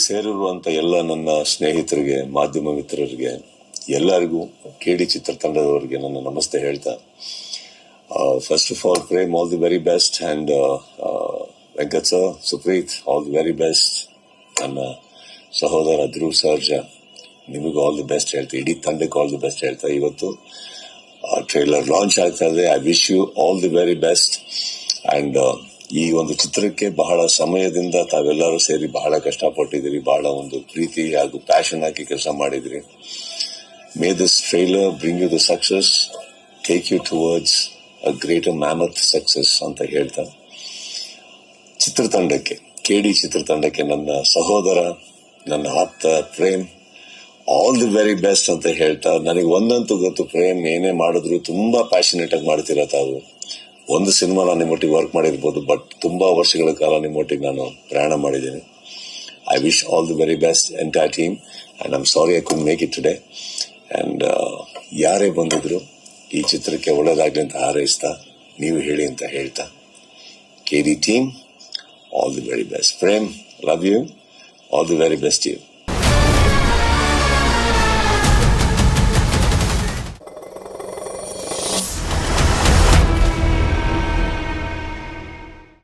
ಸೇರಿರುವಂತ ಎಲ್ಲ ನನ್ನ ಸ್ನೇಹಿತರಿಗೆ, ಮಾಧ್ಯಮ ಮಿತ್ರರಿಗೆ, ಎಲ್ಲರಿಗೂ, KD ಚಿತ್ರತಂಡದವರಿಗೆ ನನ್ನ ನಮಸ್ತೆ ಹೇಳ್ತಾ, first of all Prem all the very best, and Venkat sir, Supreeth all the very best, ನನ್ನ ಸಹೋದರ ಧ್ರುವ್ ಸರ್ಜಾ ನಿಮಗೂ ಆಲ್ ದಿ ಬೆಸ್ಟ್ ಹೇಳ್ತಾ, ಇಡೀ ತಂಡಕ್ಕೆ ಆಲ್ ದಿ ಬೆಸ್ಟ್ ಹೇಳ್ತಾ, ಇವತ್ತು ಟ್ರೈಲರ್ ಲಾಂಚ್ ಆಗ್ತಾ ಇದೆ. I wish you all the very best. And ಈ ಒಂದು ಚಿತ್ರಕ್ಕೆ ಬಹಳ ಸಮಯದಿಂದ ತಾವೆಲ್ಲರೂ ಸೇರಿ ಬಹಳ ಕಷ್ಟಪಟ್ಟಿದ್ದೀರಿ, ಬಹಳ ಒಂದು ಪ್ರೀತಿ ಹಾಗೂ ಪ್ಯಾಷನ್ ಹಾಕಿ ಕೆಲಸ ಮಾಡಿದ್ರಿ. May this trailer bring you the success, take you towards a greater mammoth success ಅಂತ ಹೇಳ್ತಾ, ಚಿತ್ರತಂಡಕ್ಕೆ, KD ಚಿತ್ರತಂಡಕ್ಕೆ ನನ್ನ ಸಹೋದರ, ನನ್ನ ಆಪ್ತ Prem all the very best ಅಂತ ಹೇಳ್ತಾ, ನನಗೆ ಒಂದಂತೂ ಗೊತ್ತು, ಪ್ರೇಮ್ ಏನೇ ಮಾಡಿದ್ರು ತುಂಬಾ ಪ್ಯಾಷನೇಟ್ ಆಗಿ ಮಾಡ್ತೀರಾ ತಾವು. ಒಂದು ಸಿನಿಮಾ ನಾನು ನಿಮ್ಮೊಟ್ಟಿಗೆ ವರ್ಕ್ ಮಾಡಿರ್ಬೋದು, ಬಟ್ ತುಂಬಾ ವರ್ಷಗಳ ಕಾಲ ನಿಮ್ಮೊಟ್ಟಿಗೆ ನಾನು ಪ್ರಯಾಣ ಮಾಡಿದ್ದೀನಿ. I wish all the very best entire team, and I am sorry I could make it today. And ಯಾರೇ ಬಂದಿದ್ರು ಈ ಚಿತ್ರಕ್ಕೆ ಒಳ್ಳೇದಾಗ್ಲಿ ಅಂತ ಹಾರೈಸ್ತಾ, ನೀವು ಹೇಳಿ ಅಂತ ಹೇಳ್ತಾ, KD team all the very best. Prem, love you, all the very best you.